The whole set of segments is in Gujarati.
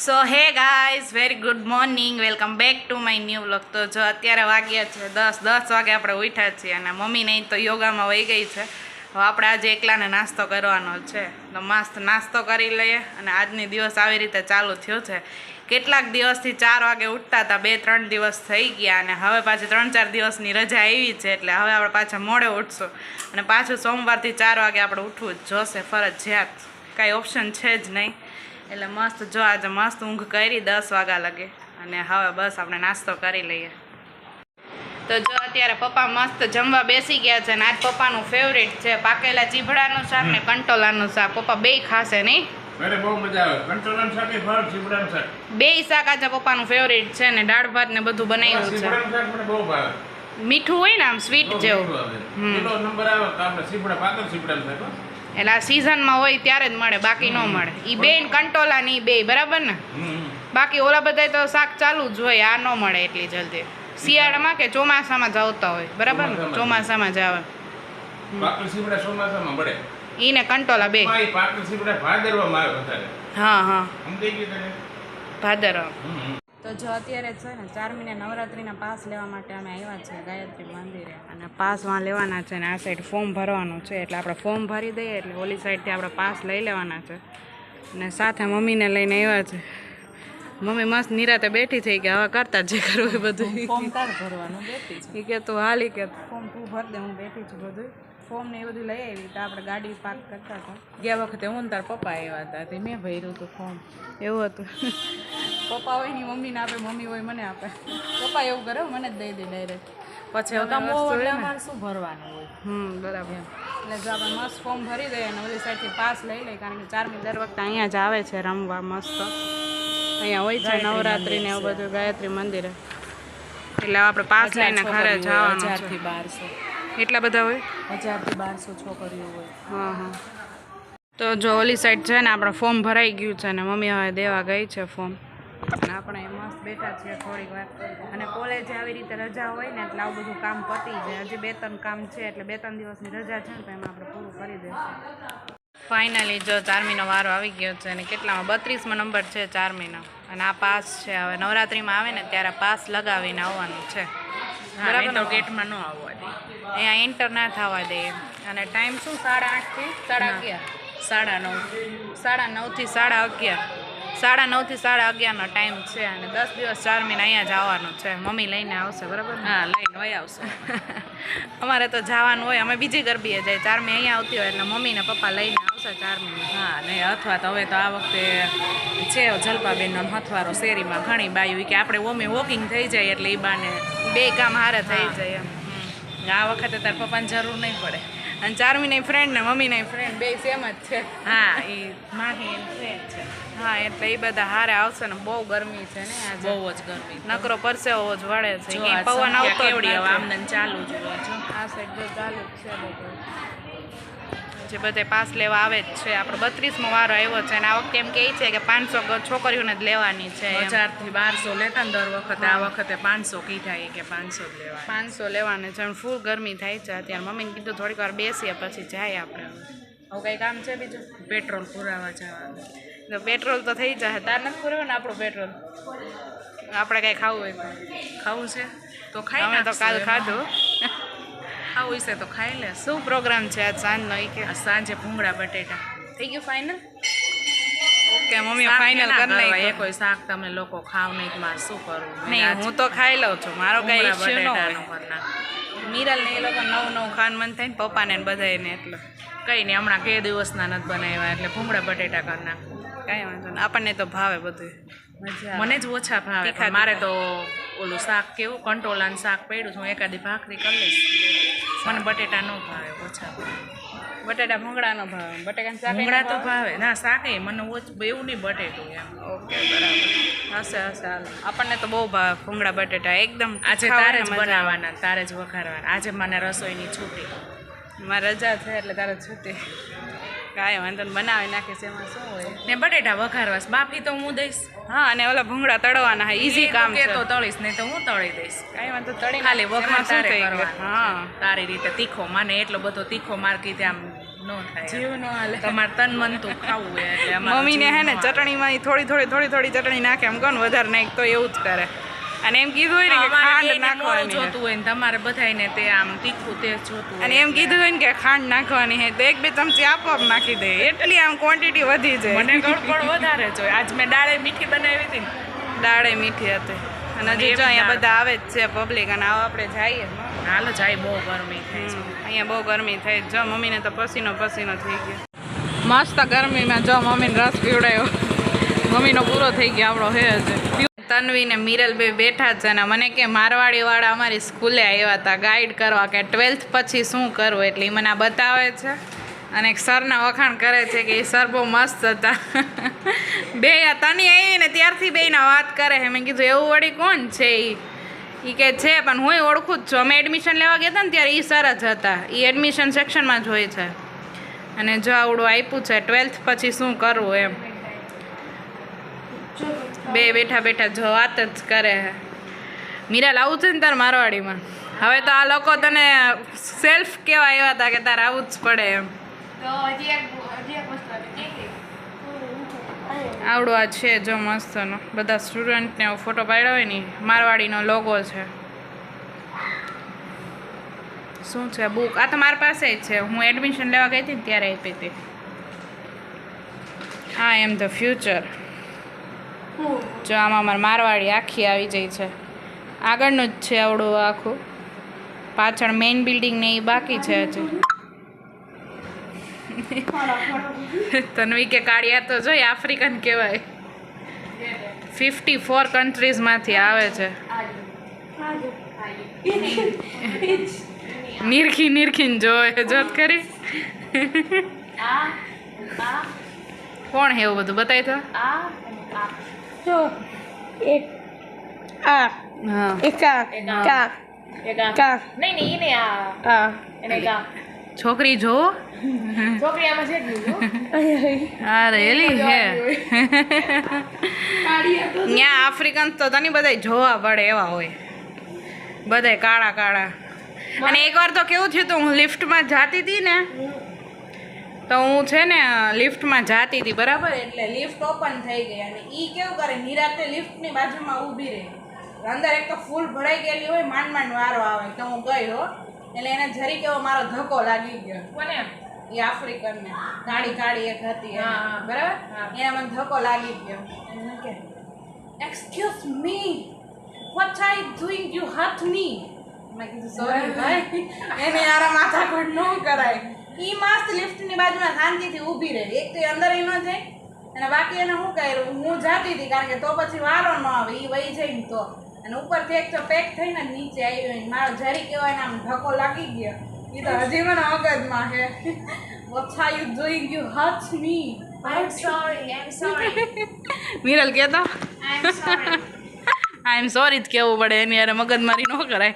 So hey guys very good morning welcome back to my new vlog. તો જો અત્યારે વાગ્યા છે 10 વાગે આપણે ઉઠ્યા છીએ અને મમ્મી નહીં તો યોગામાં વહી ગઈ છે. હવે આપણે આજે એકલાને નાસ્તો કરવાનો છે તો મસ્ત નાસ્તો કરી લઈએ. અને આજની દિવસ આવી રીતે ચાલુ થયો છે. કેટલાક દિવસથી 4 વાગે ઉઠતા હતા, 2-3 દિવસ થઈ ગયા અને હવે પાછી 3-4 દિવસની રજા આવી છે એટલે હવે આપણે પાછા મોડે ઉઠશું અને પાછું સોમવારથી 4 વાગે આપણે ઉઠવું જ જોશે ફરજિયાત, કાંઈ ઓપ્શન છે જ નહીં. એટલે મસ્ત જો આજે મસ્ત ઊંઘ કરી 10 વાગ્યા લગે અને હવે બસ આપણે નાસ્તો કરી લઈએ. તો જો અત્યારે પપ્પા મસ્ત જમવા બેસી ગયા છે અને આજ પપ્પાનું ફેવરેટ છે પાકેલા ચીભડાનું શાક ને કંટોલાનું શાક. પપ્પા બેય ખાશે નહીં? બહુ મજા આવે. કંટોલાનું શાક એ ફળ, ચીભડાનું શાક બેય શાક આજે પપ્પાનું ફેવરેટ છે ને દાળ ભાત ને બધું બનાવ્યું છે. ચીભડાનું શાક મને બહુ ભાવે. મીઠું હોય ને આમ સ્વીટ જેવું. કિલો નંબર આવે તો આપણે ચીભડા પાતળ ચીભડાનું શાક. એટલે આ સિઝનમાં હોય ત્યારે જ મળે, બાકી ન મળે. ઈ બે કંટોલા ની બે બરાબર ને? બાકી ઓલા બધા તો શાક ચાલુ જ હોય, આ ન મળે એટલી જલ્દી. શિયાળામાં કે ચોમાસામાં જ આવતા હોય બરાબર ને? ચોમાસામાં જ આવે. પાતળ ચીભડા ચોમાસામાં મળે. ઈ ને કંટોલા બે. પાતળ ચીભડા ભાદરવામાં આવે વધારે. હા સમજી ગઈ તને? ભાદરવા. તો જો અત્યારે છે ને 4 મહિના નવરાત્રિના પાસ લેવા માટે અમે આવ્યા છીએ ગાયત્રી મંદિરે અને પાસમાં લેવાના છે ને આ સાઈડ ફોર્મ ભરવાનું છે એટલે આપણે ફોર્મ ભરી દઈએ એટલે ઓલી સાઈડથી આપણે પાસ લઈ લેવાના છે. અને સાથે મમ્મીને લઈને આવ્યા છે. મમ્મી મસ્ત નિરાતે બેઠી થઈ કે હવે કરતા જે કરવું એ બધું. ફોર્મ તાર ભરવાનું બેઠી છે કે તું હાલી કે ફોર્મ તું ભર દે, હું બેઠી છું. બધું ફોર્મ ને એ બધું લઈ આવી તો આપણે ગાડી પાર્ક કરતા હતા. ગયા વખતે હું તાર પપ્પા આવ્યા હતા તે મેં ભર્યું હતું ફોર્મ. એવું હતું. પપ્પા હોય ની મમ્મીને આપે, મમ્મી હોય મને આપે. પપ્પા એવું કરે મને જ દઈ દે ડાયરેક્ટ. પછી અમારે શું ભરવાનું હોય. બરાબર. એટલે જો આપણે મસ્ત ફોર્મ ભરી દઈએ અને ઓલી સાઈડથી પાસ લઈ લઈએ કારણ કે 4 દર વખતે અહીંયા જ આવે છે રમવા. મસ્ત અહીંયા હોય છે નવરાત્રિ ને એવું બધું ગાયત્રી મંદિરે. એટલે આપણે પાસ લઈને ઘરે જવાનું. 1000 થી 1200 એટલા બધા હોય. 1000 થી 1200 છોકરીઓ હોય. હા. તો જો ઓલી સાઈડ છે ને આપણે ફોર્મ ભરાઈ ગયું છે ને મમ્મી હવે દેવા ગઈ છે ફોર્મ. અને આપણે મસ્ત બેઠા છીએ થોડીક વાર. અને કોલેજે આવી રીતે રજા હોય ને એટલે આવું બધું કામ પતી જાય. હજી 2-3 કામ છે એટલે 2-3 દિવસની રજા છે ને તો એમાં આપણે પૂરું કરી દઈશું. ફાઇનલી જો 4 મહિનો વારો આવી ગયો છે અને કેટલામાં 32માં નંબર છે 4 મહિના. અને આ પાસ છે. હવે નવરાત્રિમાં આવે ને ત્યારે પાસ લગાવીને આવવાનું છે બરાબર. તો ગેટમાં ન આવવા દે, અહીંયા એન્ટર ના થવા દે. અને ટાઈમ શું 8:30 થી 11:30. 9:30 થી 11:30. 9:30 થી 11:30નો ટાઈમ છે. અને 10 દિવસ 4 મહિના અહીંયા જ આવવાનું છે. મમ્મી લઈને આવશે બરાબર? હા, લઈને વહી આવશે. અમારે તો જવાનું હોય, અમે બીજી ગરબીએ જાય. 4 મહિના અહીંયા આવતી હોય એટલે મમ્મી ને પપ્પા લઈને આવશે 4 મહિના. હા નહીં અથવા તો હવે તો આ વખતે છે જલપાબેનનો હથવારો શેરીમાં ઘણી બાયું કે આપણે ઓમે વોકિંગ થઈ જાય એટલે એ બાને બે કામ હારે થઈ જાય એમ. આ વખતે તાર પપ્પાને જરૂર નહીં પડે. અને 4 મહિના ફ્રેન્ડ ને મમ્મીના ફ્રેન્ડ બે સેમ જ છે. હા, એ માહી એમ ફ્રેન્ડ છે. હા, એટલે એ બધા હારે આવશે ને. બહુ ગરમી છે ને આજે, બહુ જ ગરમી. નકરો પરસેવો જ વળે છે. કે પવન આવતો કેવડી હવે આમને ચાલુ જ હોય છે. આ સાઈડ જો ચાલુ જ છે બધું. જે બધે પાસ લેવા આવે જ છે. આપણે 32મો વારો આવ્યો છે અને આ વખતે એમ કહે છે કે 500 છોકરીઓને જ લેવાની છે. 1000 થી 1200 લેતા ને દર વખતે. આ વખતે 500 કીધા કે 500 જ લેવા. 500 લેવાને છે. ફૂલ ગરમી થાય છે અત્યારે. મમ્મીને કીધું થોડીક વાર બેસીએ પછી જાય આપણે. હવે કંઈ કામ છે બીજું? પેટ્રોલ પુરાવા જવાનું. તો પેટ્રોલ તો થઈ જશે. તાર નથી પુરાવાનું આપણું પેટ્રોલ? આપણે કાંઈ ખાવું હોય તો ખાવું છે તો ખાઈ. અમે તો કાલ ખાધું. ખાવું છે તો ખાઈ લે. શું પ્રોગ્રામ છે આજ સાંજનો? એ કે સાંજે ભૂંગળા બટેટા. થઈ ગયું ફાઇનલ? ઓકે, મમ્મી ફાઇનલ કરી નાખી. કોઈ શાક તમે લોકો ખાવ નહીં, મારે શું કરવું? નહીં, હું તો ખાઈ લઉં છું. મારો કઈ ઇશ્યુ ન હોય. મીરલ ને એ લોકો નવું ખાવાનું મન થાય ને પપ્પાને ને બધાને. એટલે કંઈ નહીં, હમણાં કે દિવસના નથી બનાવ્યા એટલે ભૂંગળા બટેટા કરી નાખું. કાંઈ વાંધો નહીં, આપણને તો ભાવે બધું. મને જ ઓછા ભાવે. મારે તો ઓલું શાક કેવું કંટોલાનું શાક પડ્યું છે, હું એકાદી ભાખરી કરી લઈશ. મને બટેટા ન ભાવે, ઓછા ભાવે. બટેટા ભૂંગળા ન ભાવે. બટેકાનું શાક ભૂંગળા તો ભાવે. ના, શાકે મને એવું નહીં બટેટું એમ. ઓકે, બરાબર. હશે હાલ. આપણને તો બહુ ભાવે ભૂંગળા બટેટા એકદમ. આજે તારે જ બનાવવાના, તારે જ વઘારવાના. આજે મને રસોઈની છૂટી. મારે રજા છે એટલે તારે છૂટી. કાંઈ વાંધો ને, બનાવી નાખીશ. એમાં શું હોય ને? બટેટા વઘારવાસ, બાફી તો હું દઈશ. હા, અને ઓલા ભૂંગળા તળવાના. ઈઝી કામ છે. તો તળીશ નહીં તો હું તળી દઈશ. કાંઈ વાંધો, તળી ખાલી વઘાર તારે કરવા. હા, તારી રીતે તીખો. મને એટલો બધો તીખો માર કીધે આમ નો થાય જીવ નો હાલે તમારે તન મન તો ખાવું હોય એટલે અમારું મમ્મીને જીવ હે ને નો હાલે. ચટણીમાં થોડી ચટણી નાખે એમ કહો ને વધારે નાખ તો એવું જ કરે અને એમ કીધું હોય ને કે અમારે ખાંડ બેયને મોળું નાખવાની છે. જોતું હોય ને તમારે બધાયને તે આમ તીખું તેજ જોતું હોય અને એમ કીધું હોય ને કે ખાંડ નાખવાની છે તો 1-2 ચમચી આપોઆપ નાખી દે એટલી આમ ક્વોન્ટિટી વધી જાય મને ગળપણ વધારે જોઈએ આજ મેં દાળે મીઠી બનાવી હતી ને દાળે મીઠી હતી અને હજી જો અહીંયા બધા આવે જ છે પબ્લિક અને આવો આપણે જઈએ હાલો જાય બહુ ગરમી થાય છે અહીંયા બહુ ગરમી થઈ જો મમ્મીને તો પસીનો થઈ ગયો મસ્ત ગરમીમાં જો મમ્મીને રસ પીવડાયો મમ્મીનો પૂરો થઈ ગયો આપણો હે છે તન્વી ને મિરલ બે બેઠા છે ને મને કે મારવાડીવાળા અમારી સ્કૂલે આવ્યા હતા ગાઈડ કરવા કે 12th પછી શું કરવું એટલે ઈ મને આ બતાવે છે અને એક સરના વખાણ કરે છે કે એ સર બહુ મસ્ત હતા બે તની આવી ને ત્યારથી બેયના વાત કરે છે મેં કીધું એવું વળી કોણ છે એ કે છે પણ હું ઓળખું જ છું અમે એડમિશન લેવા ગયા હતા ને ત્યારે એ સર જ હતા એ એડમિશન સેક્શનમાં જ હોય છે અને જો આવડું આપ્યું છે 12th પછી શું કરવું એમ બે બેઠા જો વાત જ કરે હે મીરાલ આવું છે ને તાર મારવાડીમાં હવે તો આ લોકો તને સેલ્ફ કેવા આવ્યા હતા કે તારે આવું જ પડે એમ આવડું આ છે જો મસ્તનો બધા સ્ટુડન્ટને ફોટો પાડ્યો હોય ને મારવાડીનો લોગો છે શું છે બુક આ તો મારી પાસે જ છે હું એડમિશન લેવા ગઈ હતી ને ત્યારે આપી હતી આઈ એમ ધ ફ્યુચર જો આમાં અમારે મારવાડી આખી આવી જાય છે આગળનું જ છે આવડું આખું પાછળ મેઇન બિલ્ડિંગ ને એ બાકી છે હજી તન્વી કે કાળિયા તો જોઈ આફ્રિકન કહેવાય 54 કન્ટ્રીઝમાંથી આવે છે નિરખીને જોવે જોત કરી કોણ હે એવું બધું બતાવી તો જો એક આ હા એક આ કા કા નહીં આ એને ગા છોકરી જો છોકરી આમાં છે અરે એલી હે ત્યાં આફ્રિકન તો તને બધા જોવા પડે એવા હોય બધા કાળા અને એકવાર તો કેવું થયું હતું હું લિફ્ટમાં જાતી હતી ને તો હું છે ને લિફ્ટમાં જાતી હતી બરાબર એટલે લિફ્ટ ઓપન થઈ ગઈ અને એ કેવું કરે નિરાતે લિફ્ટની બાજુમાં ઊભી રહી અંદર એક તો ફૂલ ભરાઈ ગયેલી હોય માંડ વારો આવે તો હું ગઈ હો એટલે એને જરીક એવો મારો ધક્કો લાગી ગયો કોને એ આફ્રિકનને કાળી એક હતી એને, બરાબર એને મને ધક્કો લાગી ગયો એને કે excuse me what are you doing you hurt me મેં કીધું સોરી ભાઈ એને યાર માથાકૂટ ન કરાય ઈ મસ્ત લિફ્ટની બાજુમાં શાંતિથી ઊભી રહી એક તો એ અંદર ન જાય અને બાકી એને શું કર્યું હું જાતી હતી કારણ કે તો પછી વારો ન આવે એ વહી જાય ને તો અને ઉપરથી એક તો પેક થઈને નીચે આવ્યો ને મારો જરી કહેવાય ને આમ ધક્કો લાગી ગયો એ તો હજી મને મગજમાં છે what are you doing you hurt me I'm sorry. મિરલ કહેતો I'm sorry. I am sorry જ કહેવું પડે એની યાર મગજમારી ન કરાય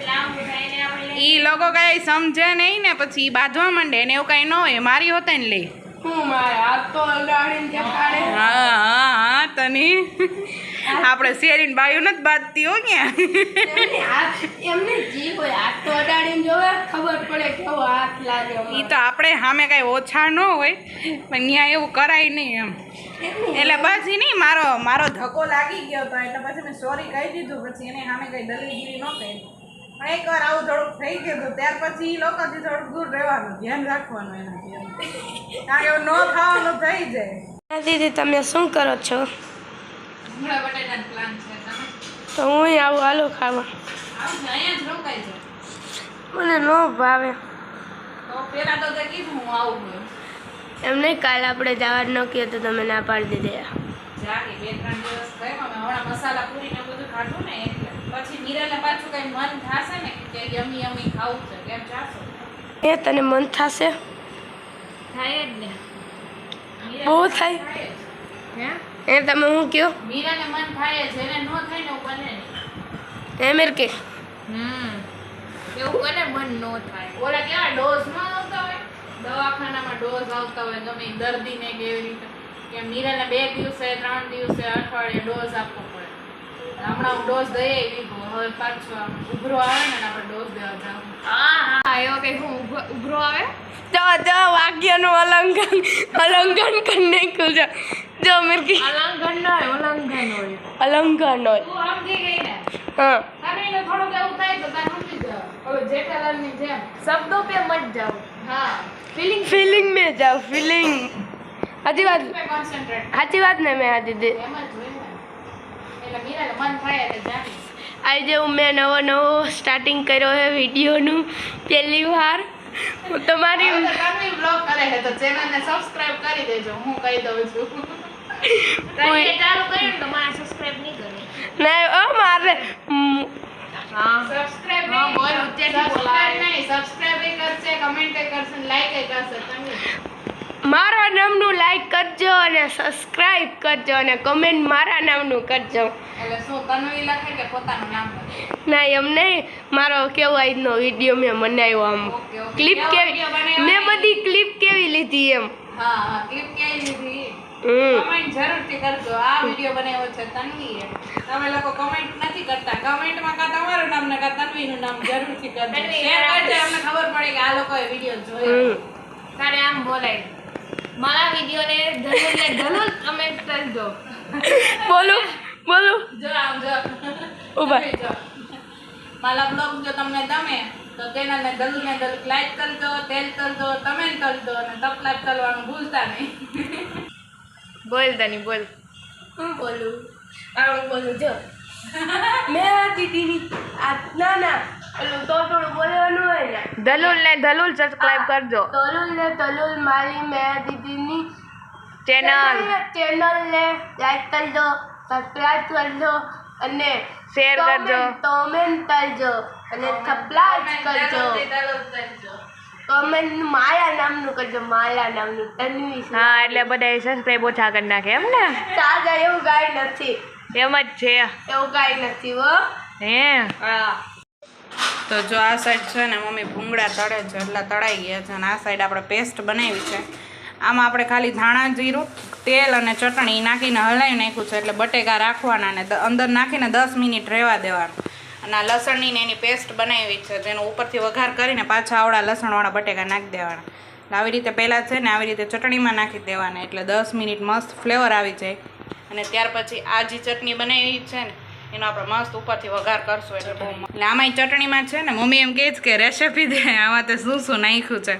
લાંબુ થાય ને આપણે એ લોકો કાંઈ સમજે નહીં ને પછી ઈ બાંધવા માંડે ને એવું કાંઈ ન હોય મારી હોતે ને લે હું મારે હાથ તો અડાડીને દેખાડે હા તની આપણે શેરીને બાયું નથી બાંધતી હો ક્યાં એમને જીવ હોય હાથ તો અડાડીને જોવે ખબર પડે કેવો હાથ લાગે એ તો આપણે સામે કાંઈ ઓછા ન હોય પણ ત્યાં એવું કરાય નહીં એમ એટલે પછી નહીં મારો ધક્કો લાગી ગયો હતો એટલે પછી મેં સોરી કહી દીધું પછી એને સામે કંઈ દલીલગીરી ન કરી પણ એકવાર આવું થોડુંક થઈ ગયું હતું ત્યાર પછી એ લોકોથી થોડુંક દૂર રહેવાનું ધ્યાન રાખવાનું એનાથી એમ. કારણ કે એવું ન ખાવાનું થઈ જાય દીદી તમે શું કરો છો ભૂંગળા બટાટાનો પ્લાન છે તમે તો હું આવું હાલો ખાવા આવજો અહીંયા જ રોકાઈ છે મને ન ભાવે તો પેલા તો તે કીધું હું આવું ગયો એમ નહીં કાલે આપણે જવાનું ન કહ્યું તો તમે ના પાડી દીધી જાગે 2-3 દિવસ ગયો અમે હમણાં મસાલા પૂરી ને બધું ખાધું ને એટલે પછી મીરાને પાછું કઈ મન થાશે ને કે યમી ખાવું છે કેમ જાશો એ તને મન થશે થાય જ ને બહુ થાય હે એ તમે હું કહો મીરાને મન થાય છે એને ન થાય ને એવું બને નહીં એ મેર કે એવું બને મન ન થાય ઓલા કેવા ડોઝ ન આવતા હોય દવાખાનામાં ડોઝ આવતા હોય ગમે ઈ દર્દીને કે એવી રીતે કે મીરાને 2 દિવસે 3 દિવસે અઠવાડિયે ડોઝ આપવો પડે હમણાં હું ડોઝ દઈ આવી હવે પાછો આમ ઉભરો આવે ને આપણે ડોઝ દેવા જાવ હા એવો કંઈ હું ઊભો ઉઘરો આવે જો વાક્યનું અલંઘન કરી નાખ્યું છે જો મિર્કી અલંઘન ન હોય ઉલ્લંઘન હોય અલંઘન હોય તું સમજી ગઈ ને હા તને એને થોડુંક એવું થાય તો તાર સમજી જા હવે જેઠાલાલની જેમ શબ્દો પે મત જાઓ હા ફીલિંગ में जाओ फीलिंग સાચી વાત पे કોન્સન્ટ્રેટ સાચી વાત ને મેં આ દીદી એમ જ હોય ને એટલે મીરાને મન થાય એટલે જાણી આજે મેં નવો સ્ટાર્ટિંગ કર્યો છે વિડીયોનું પહેલી વાર હું તમારી હવે તો તન્વી બ્લોગ કરે છે તો ચેનલને સબસ્ક્રાઇબ કરી દેજો હું કહી દઉં છું તને ચાલુ કર્યું ને તો મારે સબસ્ક્રાઇબ નહીં કરે ના મારે હા સબસ્ક્રાઇબ હા, બોલ, ઉચ્ચેથી બોલાય. નહીં સબસ્ક્રાઇબ કરશે કમેન્ટ કરશે લાઈક કરશે તન્વી મારા નામનું લાઈક કરજો અને સબસ્ક્રાઇબ કરજો અને કમેન્ટ મારા નામનું કરજો એટલે શું તન્વી લખે કે પોતાનું નામ લખે ના એમ નહીં મારો કેવો આજનો વિડીયો મેં બનાવ્યો આમ ઓકે, ઓકે. ક્લિપ કેવો કેવી video બનાવ્યો? મેં બધી ક્લિપ કેવી લીધી એમ હા ક્લિપ ક્યાંય લીધી કમેન્ટ જરૂરથી કરજો આ વિડિયો બનાવ્યો છે તન્વીએ તમે લોકો કમેન્ટ નથી કરતા કમેન્ટમાં કા તમારું નામ ને કા તન્વીનું નામ જરૂરથી કરજો તન્વી, શેર કરજો અમને ખબર પડે કે આ લોકોએ વિડિયો જોયો તારે આમ બોલાય મારા વિડીયોને ધનુલ કમેન્ટ કરજો બોલું જો આમ જો ઉભા. તન્વી જો. મારા બ્લોગ જો તમને ગમે તો ચેનલને દલુને દલ લાઈક કરજો તેલ કરજો કમેન્ટ કરજો અને સબસ્ક્રાઇબ કરવાનું ભૂલતા નહીં બોલ તની બોલ હું બોલું બોલું જો મેં આ દીદીની ના પેલું તો થોડું બોલવાનું હોય ને દલુલ સબસ્ક્રાઇબ કરજો તલુલ મારી મેં દીદીની ચેનલ ચેનલને લાઈક કરજો સબસ્ક્રાઇબ કરજો અને શેર કરજો. કમેન્ટ કરજો અને સબસ્ક્રાઇબ કરજો કમેન્ટ માયા નામનું કરજો માયા નામનું તન્વી હા એટલે બધા સબસ્ક્રાઇબ ઓછા કરી નાખે એમ ને સાજા એવું કાંઈ નથી એમ જ છે એવું કાંઈ નથી હો હે હા તો જો આ સાઈડ છે ને મમ્મી ભૂંગળા તળે છે એટલે તળાઈ ગયા છે અને આ સાઈડ આપણે પેસ્ટ બનાવી છે આમાં આપણે ખાલી ધાણા જીરું તેલ અને ચટણી નાખીને હલાવી નાખ્યું છે એટલે બટેકા રાખવાના ને અંદર નાખીને 10 મિનિટ રહેવા દેવાનું અને આ લસણની ને એની પેસ્ટ બનાવી છે જેનો ઉપરથી વઘાર કરીને પાછા આવડા લસણવાળા બટેકા નાખી દેવાના એટલે આવી રીતે પહેલાં છે ને આવી રીતે ચટણીમાં નાખી દેવાના એટલે 10 મિનિટ મસ્ત ફ્લેવર આવી જાય અને ત્યાર પછી આ જે ચટણી બનાવી છે ને એનો આપણે મસ્ત ઉપરથી વઘાર કરશું એટલે બહુ એટલે આમાંય ચટણીમાં છે ને મમ્મી એમ કહે છે કે રેસીપી દે આમાં તે શું શું નાખ્યું છે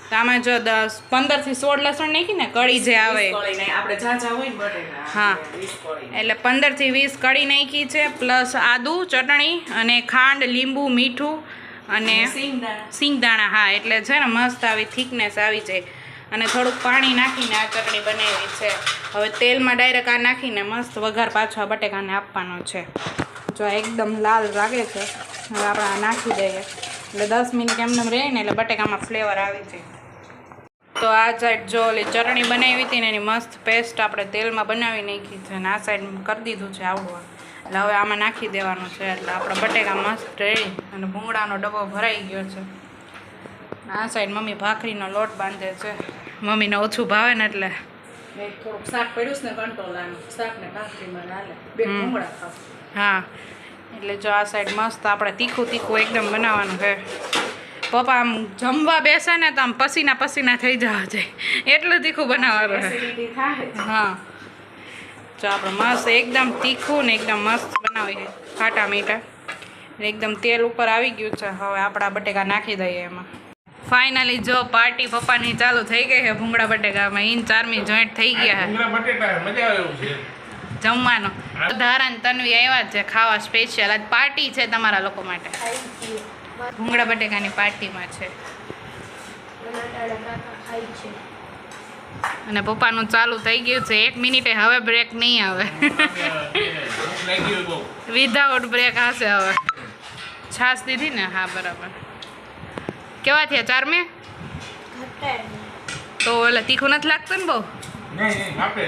તો આમાં જો 15 થી 16 લસણ નાખીને કળી જે આવે આપણે ઝાઝા હોય ને બટેકા હા. 20 કોળી. એટલે 15 થી 20 કળી નાખી છે પ્લસ આદુ ચટણી અને ખાંડ લીંબુ મીઠું અને સિંગદાણા હા એટલે છે ને મસ્ત આવી થિકનેસ આવી જાય અને થોડુંક પાણી નાખીને આ ચટણી બનાવી છે હવે તેલમાં ડાયરેક્ટ આ નાખીને મસ્ત વઘાર પાછો આ બટેકાને આપવાનો છે જો એકદમ લાલ લાગે છે હવે આપણે આ નાખી દઈએ એટલે 10 મિનિટ એમને રહે ને એટલે બટેકામાં ફ્લેવર આવી જાય તો આ સાઈડ જો ઓલી ચટણી બનાવી હતી ને એની મસ્ત પેસ્ટ આપણે તેલમાં બનાવી નાખી છે અને આ સાઈડ કરી દીધું છે આવડું એટલે હવે આમાં નાખી દેવાનું છે એટલે આપણા બટેકા મસ્ત રેડી અને ભૂંગળાનો ડબ્બો ભરાઈ ગયો છે આ સાઈડ મમ્મી ભાખરીનો લોટ બાંધે છે મમ્મીને ઓછું ભાવે ને એટલે થોડુંક શાક પડ્યું છે ને કંટ્રોલ આનું શાક ને ભાખરીમાં હાલે બે ભૂંગળા ખાવ હા એટલે જો આ સાઈડ મસ્ત આપણે તીખું તીખું એકદમ બનાવવાનું છે પપ્પા આમ જમવા બેસે ને તો આમ પસીના થઈ જવા જાય એટલું તીખું બનાવવાનું છે એસિડિટી થાય હા જો આપણે મસ્ત એકદમ તીખું ને એકદમ મસ્ત બનાવીએ ખાટા મીઠા એકદમ તેલ ઉપર આવી ગયું છે હવે આપણા બટેકા નાખી દઈએ એમાં ફાઇનલી જો પાર્ટી પપ્પાની ચાલુ થઈ ગઈ છે ભૂંગળા બટેકામાં ઈન ચારમી જોઈન્ટ થઈ ગયા છે ભૂંગળા બટેટા મજા આવે એવું છે જમવાનું ધારાન તન્વી આવ્યા જ છે ખાવા સ્પેશિયલ આજ પાર્ટી છે તમારા લોકો માટે ભૂંગળા બટેકાની પાર્ટીમાં છે અને પપ્પાનું ચાલુ થઈ ગયું છે 1 મિનિટે હવે બ્રેક નહીં આવે ભૂખ લાગી હોય બહુ વિધાઉટ બ્રેક હશે હવે છાશ દીધી ને હા બરાબર કેવા થયા ચારમે તો એટલે તીખું નથી લાગતું ને બહુ નહીં આપણે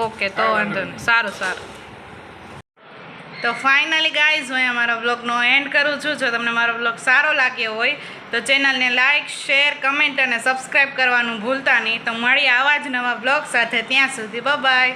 ઓકે તો વાંધો નહીં સારું સારું તો ફાઇનલી ગાઈઝ હું અમારા બ્લોગનો એન્ડ કરું છું જો તમને મારો બ્લોગ સારો લાગ્યો હોય તો ચેનલને લાઇક શેર કમેન્ટ અને સબસ્ક્રાઈબ કરવાનું ભૂલતા નહીં તો મળીએ આવા જ નવા બ્લોગ સાથે ત્યાં સુધી બાય